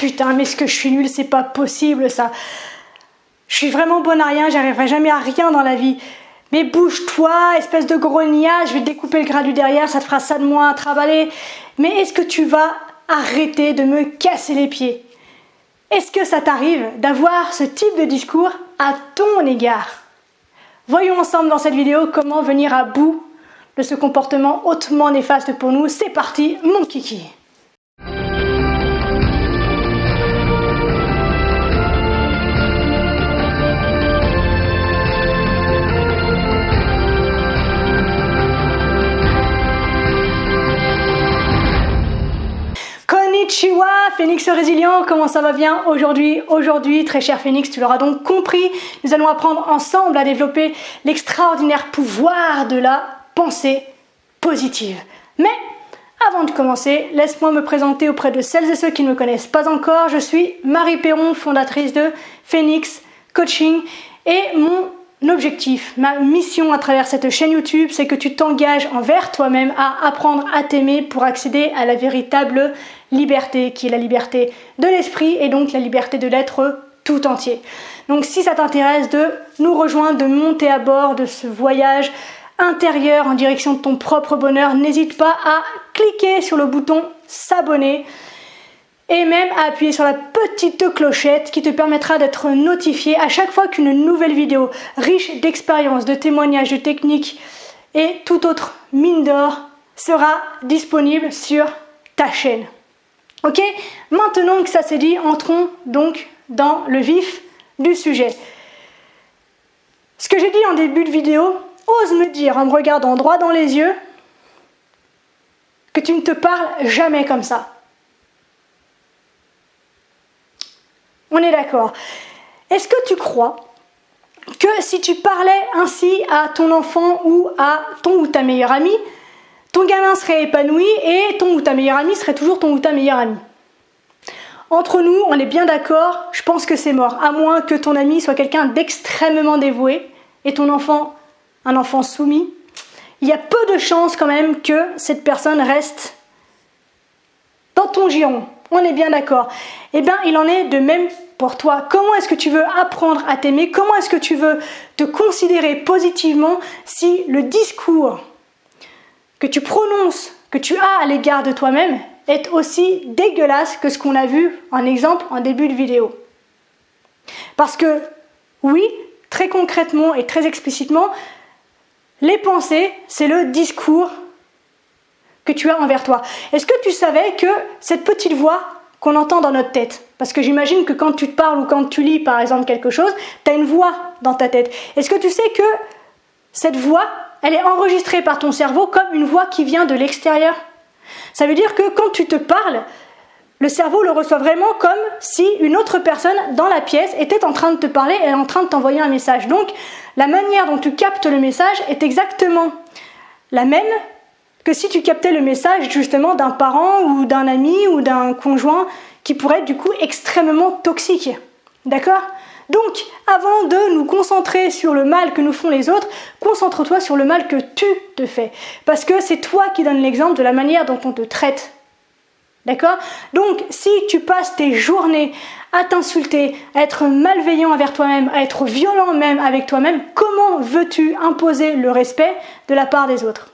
putain, mais est-ce que je suis nulle, c'est pas possible ça. Je suis vraiment bonne à rien, j'arriverai jamais à rien dans la vie. Mais bouge-toi, espèce de grognasse, je vais te découper le gras du derrière, ça te fera ça de moins à travailler. Mais est-ce que tu vas arrêter de me casser les pieds? Est-ce que ça t'arrive d'avoir ce type de discours à ton égard? Voyons ensemble dans cette vidéo comment venir à bout de ce comportement hautement néfaste pour nous. C'est parti, mon kiki! Konnichiwa, Phénix Résilient, comment ça va bien aujourd'hui, très cher Phénix, tu l'auras donc compris, nous allons apprendre ensemble à développer l'extraordinaire pouvoir de la pensée positive. Mais avant de commencer, laisse-moi me présenter auprès de celles et ceux qui ne me connaissent pas encore. Je suis Marie Perron, fondatrice de Phénix Coaching, et mon objectif, ma mission à travers cette chaîne YouTube, c'est que tu t'engages envers toi-même à apprendre à t'aimer pour accéder à la véritable liberté, qui est la liberté de l'esprit et donc la liberté de l'être tout entier. Donc si ça t'intéresse de nous rejoindre, de monter à bord de ce voyage intérieur en direction de ton propre bonheur, n'hésite pas à cliquer sur le bouton s'abonner et même à appuyer sur la petite clochette qui te permettra d'être notifié à chaque fois qu'une nouvelle vidéo riche d'expériences, de témoignages, de techniques et tout autre mine d'or sera disponible sur ta chaîne. Ok, maintenant que ça c'est dit, entrons donc dans le vif du sujet. Ce que j'ai dit en début de vidéo, ose me dire en me regardant droit dans les yeux que tu ne te parles jamais comme ça. On est d'accord. Est-ce que tu crois que si tu parlais ainsi à ton enfant ou à ton ou ta meilleure amie, ton gamin serait épanoui et ton ou ta meilleure amie serait toujours ton ou ta meilleure amie? Entre nous, on est bien d'accord, je pense que c'est mort. À moins que ton ami soit quelqu'un d'extrêmement dévoué et ton enfant, un enfant soumis, il y a peu de chances quand même que cette personne reste dans ton giron. On est bien d'accord. Eh bien, il en est de même pour toi. Comment est-ce que tu veux apprendre à t'aimer? Comment est-ce que tu veux te considérer positivement si le discours que tu prononces, que tu as à l'égard de toi-même, est aussi dégueulasse que ce qu'on a vu en exemple en début de vidéo? Parce que, oui, très concrètement et très explicitement, les pensées, c'est le discours que tu as envers toi. Est-ce que tu savais que cette petite voix qu'on entend dans notre tête, parce que j'imagine que quand tu te parles ou quand tu lis par exemple quelque chose, tu as une voix dans ta tête. Est-ce que tu sais que cette voix, elle est enregistrée par ton cerveau comme une voix qui vient de l'extérieur? Ça veut dire que quand tu te parles, le cerveau le reçoit vraiment comme si une autre personne dans la pièce était en train de te parler et en train de t'envoyer un message. Donc, la manière dont tu captes le message est exactement la même que si tu captais le message justement d'un parent ou d'un ami ou d'un conjoint qui pourrait être du coup extrêmement toxique. D'accord ? Donc, avant de nous concentrer sur le mal que nous font les autres, concentre-toi sur le mal que tu te fais. Parce que c'est toi qui donnes l'exemple de la manière dont on te traite. D'accord ? Donc, si tu passes tes journées à t'insulter, à être malveillant envers toi-même, à être violent même avec toi-même, comment veux-tu imposer le respect de la part des autres ?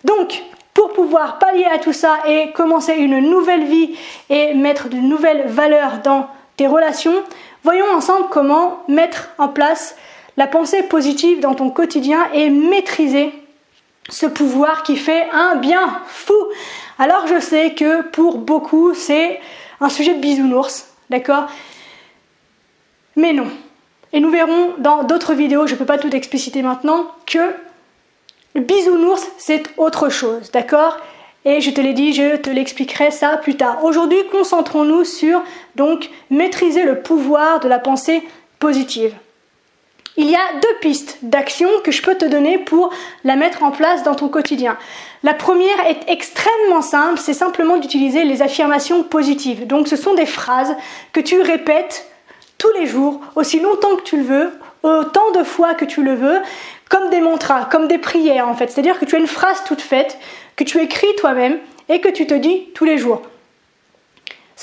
Donc, pour pouvoir pallier à tout ça et commencer une nouvelle vie et mettre de nouvelles valeurs dans tes relations, voyons ensemble comment mettre en place la pensée positive dans ton quotidien et maîtriser ce pouvoir qui fait un bien fou. Alors je sais que pour beaucoup c'est un sujet de bisounours, d'accord? Mais non. Et nous verrons dans d'autres vidéos, je ne peux pas tout expliciter maintenant, que le bisounours c'est autre chose, d'accord? Et je te l'ai dit, je te l'expliquerai ça plus tard. Aujourd'hui, concentrons-nous sur donc maîtriser le pouvoir de la pensée positive. Il y a deux pistes d'action que je peux te donner pour la mettre en place dans ton quotidien. La première est extrêmement simple, c'est simplement d'utiliser les affirmations positives. Donc ce sont des phrases que tu répètes tous les jours, aussi longtemps que tu le veux, autant de fois que tu le veux, comme des mantras, comme des prières en fait. C'est-à-dire que tu as une phrase toute faite, que tu écris toi-même et que tu te dis tous les jours.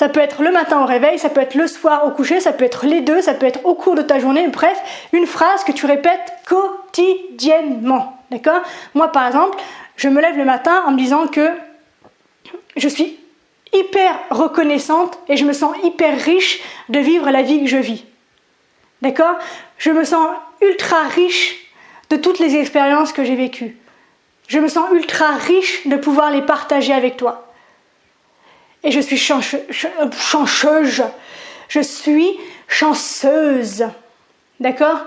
Ça peut être le matin au réveil, ça peut être le soir au coucher, ça peut être les deux, ça peut être au cours de ta journée. Bref, une phrase que tu répètes quotidiennement. D'accord? Moi, par exemple, je me lève le matin en me disant que je suis hyper reconnaissante et je me sens hyper riche de vivre la vie que je vis. D'accord? Je me sens ultra riche de toutes les expériences que j'ai vécues. Je me sens ultra riche de pouvoir les partager avec toi. Et je suis chanceuse. Je suis chanceuse. D'accord?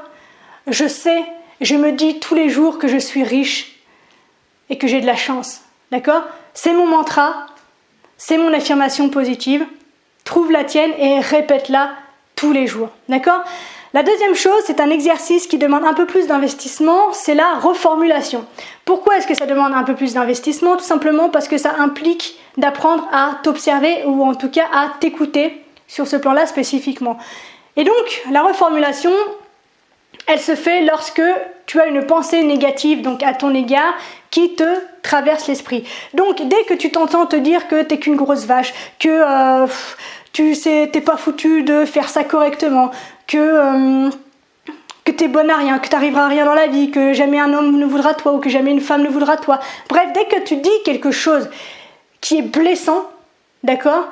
Je sais, je me dis tous les jours que je suis riche et que j'ai de la chance. D'accord? C'est mon mantra, c'est mon affirmation positive. Trouve la tienne et répète-la tous les jours. D'accord? La deuxième chose, c'est un exercice qui demande un peu plus d'investissement, c'est la reformulation. Pourquoi est-ce que ça demande un peu plus d'investissement? Tout simplement parce que ça implique d'apprendre à t'observer ou en tout cas à t'écouter sur ce plan-là spécifiquement. Et donc, la reformulation, elle se fait lorsque tu as une pensée négative donc à ton égard qui te traverse l'esprit. Donc, dès que tu t'entends te dire que t'es qu'une grosse vache, que t'es pas foutu de faire ça correctement, que t'es bonne à rien, que t'arriveras à rien dans la vie, que jamais un homme ne voudra toi ou que jamais une femme ne voudra toi. Bref, dès que tu dis quelque chose qui est blessant, d'accord,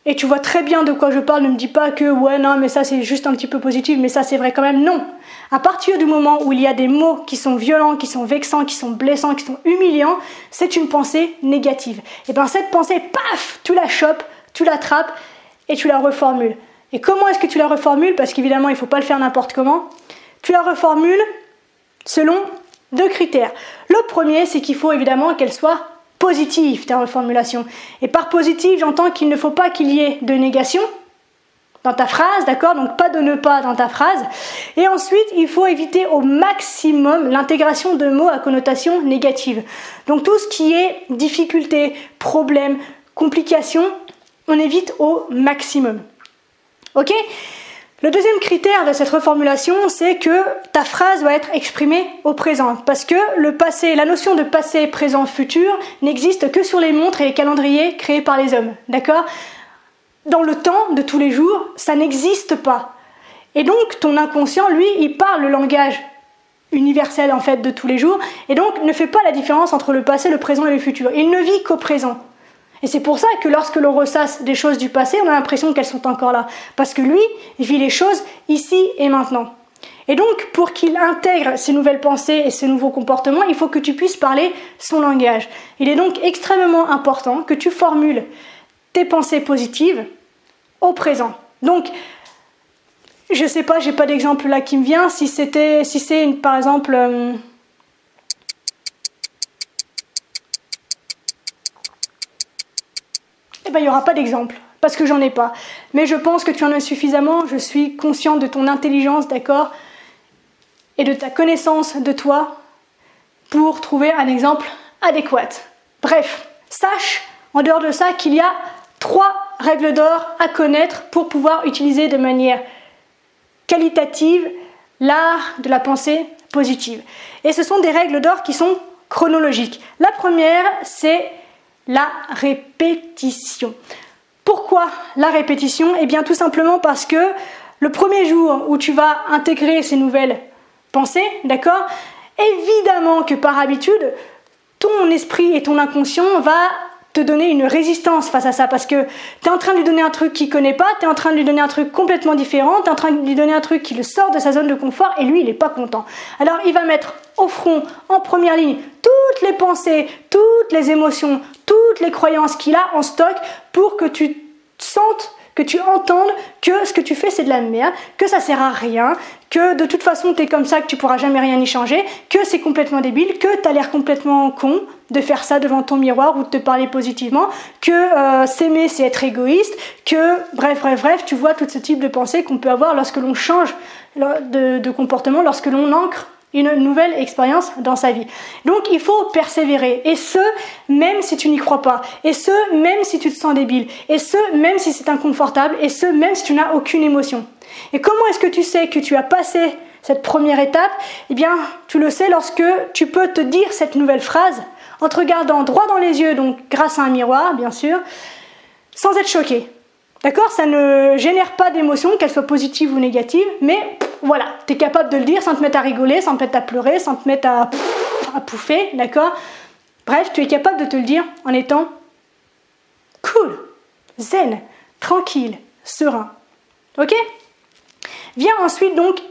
et tu vois très bien de quoi je parle, ne me dis pas que ouais non mais ça c'est juste un petit peu positif, mais ça c'est vrai quand même, non. À partir du moment où il y a des mots qui sont violents, qui sont vexants, qui sont blessants, qui sont humiliants, c'est une pensée négative. Et bien cette pensée, paf, tu la chopes, tu l'attrapes et tu la reformules. Et comment est-ce que tu la reformules? Parce qu'évidemment, il ne faut pas le faire n'importe comment. Tu la reformules selon 2 critères. Le premier, c'est qu'il faut évidemment qu'elle soit positive, ta reformulation. Et par positive, j'entends qu'il ne faut pas qu'il y ait de négation dans ta phrase, d'accord? Donc pas de ne pas dans ta phrase. Et ensuite, il faut éviter au maximum l'intégration de mots à connotation négative. Donc tout ce qui est difficulté, problème, complication, on évite au maximum. Ok? Le deuxième critère de cette reformulation, c'est que ta phrase doit être exprimée au présent. Parce que le passé, la notion de passé, présent, futur n'existe que sur les montres et les calendriers créés par les hommes. D'accord? Dans le temps de tous les jours, ça n'existe pas. Et donc, ton inconscient, lui, il parle le langage universel en fait de tous les jours. Et donc, ne fait pas la différence entre le passé, le présent et le futur. Il ne vit qu'au présent. Et c'est pour ça que lorsque l'on ressasse des choses du passé, on a l'impression qu'elles sont encore là. Parce que lui, il vit les choses ici et maintenant. Et donc, pour qu'il intègre ces nouvelles pensées et ces nouveaux comportements, il faut que tu puisses parler son langage. Il est donc extrêmement important que tu formules tes pensées positives au présent. Donc, je sais pas, j'ai pas d'exemple là qui me vient. Si c'est par exemple... il n'y aura pas d'exemple, parce que j'en ai pas. Mais je pense que tu en as suffisamment, je suis consciente de ton intelligence, d'accord, et de ta connaissance de toi pour trouver un exemple adéquat. Bref, sache, en dehors de ça, qu'il y a 3 règles d'or à connaître pour pouvoir utiliser de manière qualitative l'art de la pensée positive. Et ce sont des règles d'or qui sont chronologiques. La première, c'est la répétition. Pourquoi la répétition? Eh bien tout simplement parce que le premier jour où tu vas intégrer ces nouvelles pensées, d'accord, évidemment que par habitude, ton esprit et ton inconscient va te donner une résistance face à ça, parce que tu es en train de lui donner un truc qu'il ne connaît pas, tu es en train de lui donner un truc complètement différent, tu es en train de lui donner un truc qui le sort de sa zone de confort, et lui il n'est pas content. Alors il va mettre au front, en première ligne, toutes les pensées, toutes les émotions, toutes les croyances qu'il a en stock pour que tu sentes, que tu entendes que ce que tu fais c'est de la merde, que ça sert à rien, que de toute façon t'es comme ça, que tu pourras jamais rien y changer, que c'est complètement débile, que t'as l'air complètement con de faire ça devant ton miroir ou de te parler positivement, que s'aimer c'est être égoïste, que bref, tu vois tout ce type de pensées qu'on peut avoir lorsque l'on change de comportement, lorsque l'on ancre une nouvelle expérience dans sa vie. Donc il faut persévérer, et ce, même si tu n'y crois pas, et ce, même si tu te sens débile, et ce, même si c'est inconfortable, et ce, même si tu n'as aucune émotion. Et comment est-ce que tu sais que tu as passé cette première étape? Eh bien, tu le sais lorsque tu peux te dire cette nouvelle phrase, en te regardant droit dans les yeux, donc grâce à un miroir, bien sûr, sans être choqué. D'accord? Ça ne génère pas d'émotion, qu'elle soit positive ou négative, mais voilà, tu es capable de le dire sans te mettre à rigoler, sans te mettre à pleurer, sans te mettre à pouffer, d'accord? Bref, tu es capable de te le dire en étant cool, zen, tranquille, serein. Ok? Vient ensuite donc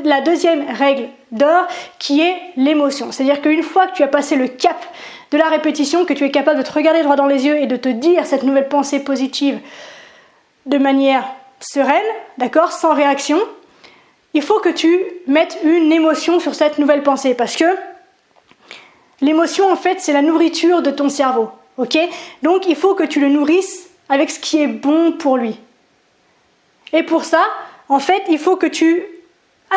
la deuxième règle d'or qui est l'émotion. C'est-à-dire qu'une fois que tu as passé le cap de la répétition, que tu es capable de te regarder droit dans les yeux et de te dire cette nouvelle pensée positive de manière sereine, d'accord, sans réaction, il faut que tu mettes une émotion sur cette nouvelle pensée parce que l'émotion en fait c'est la nourriture de ton cerveau, ok? Donc il faut que tu le nourrisses avec ce qui est bon pour lui. Et pour ça, en fait, il faut que tu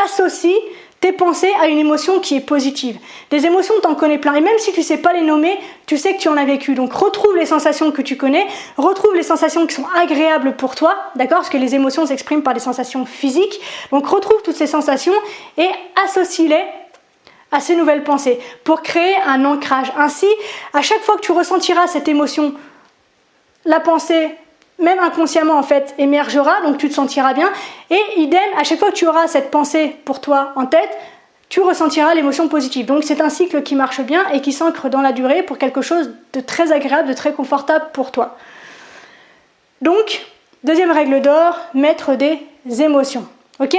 associes tes pensées à une émotion qui est positive. Des émotions, tu en connais plein. Et même si tu ne sais pas les nommer, tu sais que tu en as vécu. Donc retrouve les sensations que tu connais, retrouve les sensations qui sont agréables pour toi, d'accord? Parce que les émotions s'expriment par des sensations physiques. Donc retrouve toutes ces sensations et associe-les à ces nouvelles pensées pour créer un ancrage. Ainsi, à chaque fois que tu ressentiras cette émotion, la pensée, même inconsciemment en fait, émergera, donc tu te sentiras bien. Et idem, à chaque fois que tu auras cette pensée pour toi en tête, tu ressentiras l'émotion positive. Donc c'est un cycle qui marche bien et qui s'ancre dans la durée pour quelque chose de très agréable, de très confortable pour toi. Donc, deuxième règle d'or, mettre des émotions. Ok?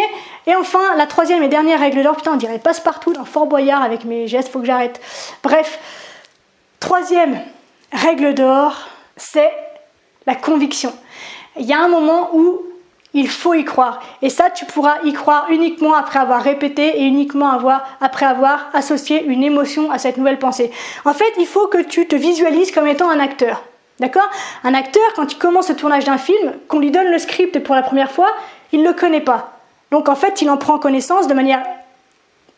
Et enfin, la troisième et dernière règle d'or, putain on dirait passe-partout dans Fort Boyard avec mes gestes, faut que j'arrête. Bref, troisième règle d'or, c'est la conviction. Il y a un moment où il faut y croire. Et ça, tu pourras y croire uniquement après avoir répété et uniquement après avoir associé une émotion à cette nouvelle pensée. En fait, il faut que tu te visualises comme étant un acteur. D'accord? Un acteur, quand il commence le tournage d'un film, qu'on lui donne le script pour la première fois, il ne le connaît pas. Donc en fait, il en prend connaissance de manière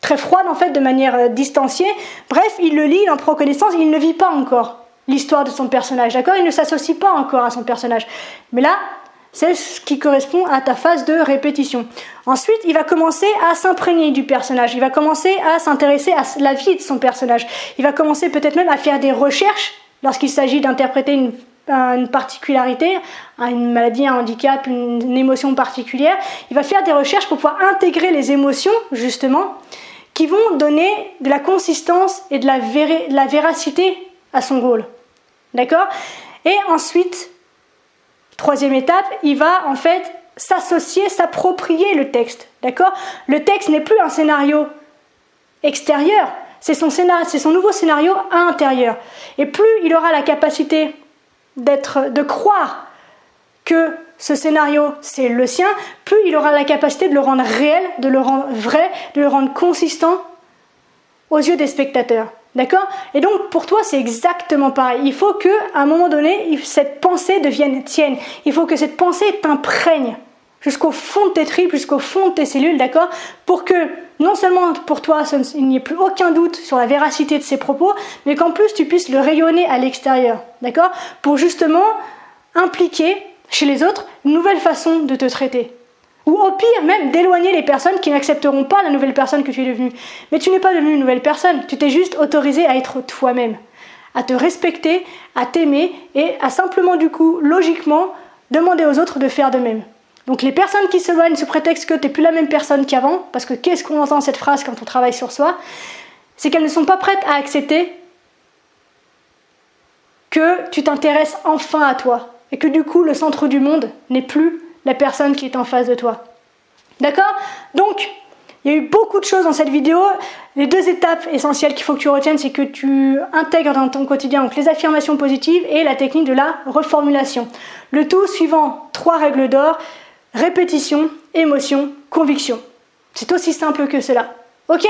très froide, en fait, de manière distanciée. Bref, il le lit, il en prend connaissance, il ne vit pas encore l'histoire de son personnage, d'accord? Il ne s'associe pas encore à son personnage. Mais là, c'est ce qui correspond à ta phase de répétition. Ensuite, il va commencer à s'imprégner du personnage. Il va commencer à s'intéresser à la vie de son personnage. Il va commencer peut-être même à faire des recherches lorsqu'il s'agit d'interpréter une particularité, une maladie, un handicap, une émotion particulière. Il va faire des recherches pour pouvoir intégrer les émotions, justement, qui vont donner de la consistance et de la véracité à son rôle. D'accord? Et ensuite, troisième étape, il va en fait s'associer, s'approprier le texte. D'accord? Le texte n'est plus un scénario extérieur, c'est son nouveau scénario intérieur. Et plus il aura la capacité de croire que ce scénario c'est le sien, plus il aura la capacité de le rendre réel, de le rendre vrai, de le rendre consistant aux yeux des spectateurs. D'accord? Et donc pour toi c'est exactement pareil. Il faut qu'à un moment donné, cette pensée devienne tienne. Il faut que cette pensée t'imprègne jusqu'au fond de tes tripes, jusqu'au fond de tes cellules, d'accord? Pour que non seulement pour toi il n'y ait plus aucun doute sur la véracité de ces propos, mais qu'en plus tu puisses le rayonner à l'extérieur, d'accord? Pour justement impliquer chez les autres une nouvelle façon de te traiter. Ou au pire, même d'éloigner les personnes qui n'accepteront pas la nouvelle personne que tu es devenue. Mais tu n'es pas devenue une nouvelle personne, tu t'es juste autorisé à être toi-même, à te respecter, à t'aimer et à simplement du coup, logiquement, demander aux autres de faire de même. Donc les personnes qui s'éloignent sous prétexte que tu n'es plus la même personne qu'avant, parce que qu'est-ce qu'on entend cette phrase quand on travaille sur soi, c'est qu'elles ne sont pas prêtes à accepter que tu t'intéresses enfin à toi et que du coup le centre du monde n'est plus la personne qui est en face de toi. D'accord? Donc, il y a eu beaucoup de choses dans cette vidéo. Les deux étapes essentielles qu'il faut que tu retiennes, c'est que tu intègres dans ton quotidien donc les affirmations positives et la technique de la reformulation. Le tout suivant 3 règles d'or, répétition, émotion, conviction. C'est aussi simple que cela. Ok?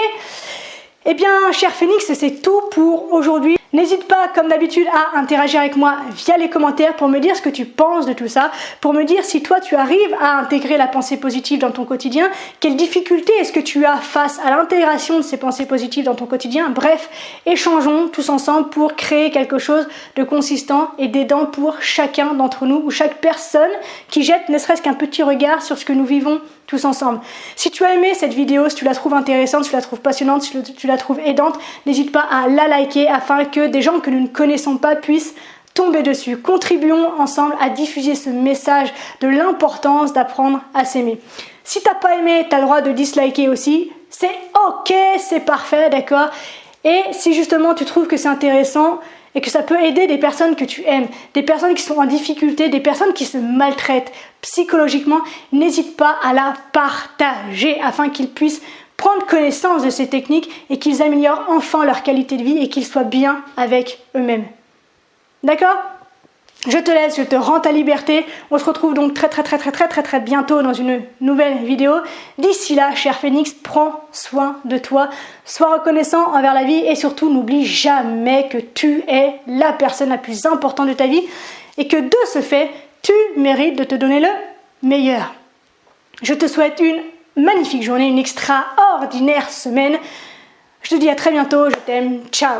Eh bien, cher Phoenix, c'est tout pour aujourd'hui. N'hésite pas, comme d'habitude, à interagir avec moi via les commentaires pour me dire ce que tu penses de tout ça, pour me dire si toi tu arrives à intégrer la pensée positive dans ton quotidien, quelles difficultés est-ce que tu as face à l'intégration de ces pensées positives dans ton quotidien. Bref, échangeons tous ensemble pour créer quelque chose de consistant et d'aidant pour chacun d'entre nous ou chaque personne qui jette ne serait-ce qu'un petit regard sur ce que nous vivons tous ensemble. Si tu as aimé cette vidéo, si tu la trouves intéressante, si tu la trouves passionnante, si tu la trouves aidante, n'hésite pas à la liker afin que des gens que nous ne connaissons pas puissent tomber dessus. Contribuons ensemble à diffuser ce message de l'importance d'apprendre à s'aimer. Si t'as pas aimé, tu as le droit de disliker aussi. C'est ok, c'est parfait, d'accord? Et si justement tu trouves que c'est intéressant et que ça peut aider des personnes que tu aimes, des personnes qui sont en difficulté, des personnes qui se maltraitent psychologiquement, n'hésite pas à la partager afin qu'ils puissent prendre connaissance de ces techniques et qu'ils améliorent enfin leur qualité de vie et qu'ils soient bien avec eux-mêmes. D'accord ? Je te laisse, je te rends ta liberté. On se retrouve donc très bientôt dans une nouvelle vidéo. D'ici là, cher Phénix, prends soin de toi. Sois reconnaissant envers la vie et surtout n'oublie jamais que tu es la personne la plus importante de ta vie et que de ce fait, tu mérites de te donner le meilleur. Je te souhaite une magnifique journée, une extraordinaire semaine. Je te dis à très bientôt, je t'aime, ciao.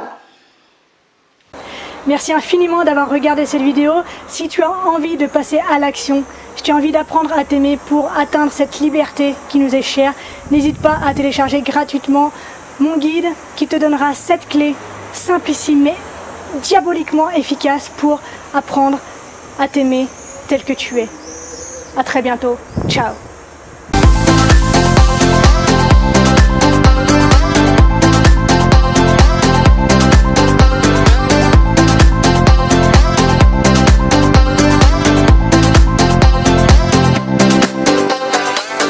Merci infiniment d'avoir regardé cette vidéo. Si tu as envie de passer à l'action, si tu as envie d'apprendre à t'aimer pour atteindre cette liberté qui nous est chère, n'hésite pas à télécharger gratuitement mon guide qui te donnera 7 clés simplissimes mais diaboliquement efficaces pour apprendre à t'aimer tel que tu es. À très bientôt. Ciao.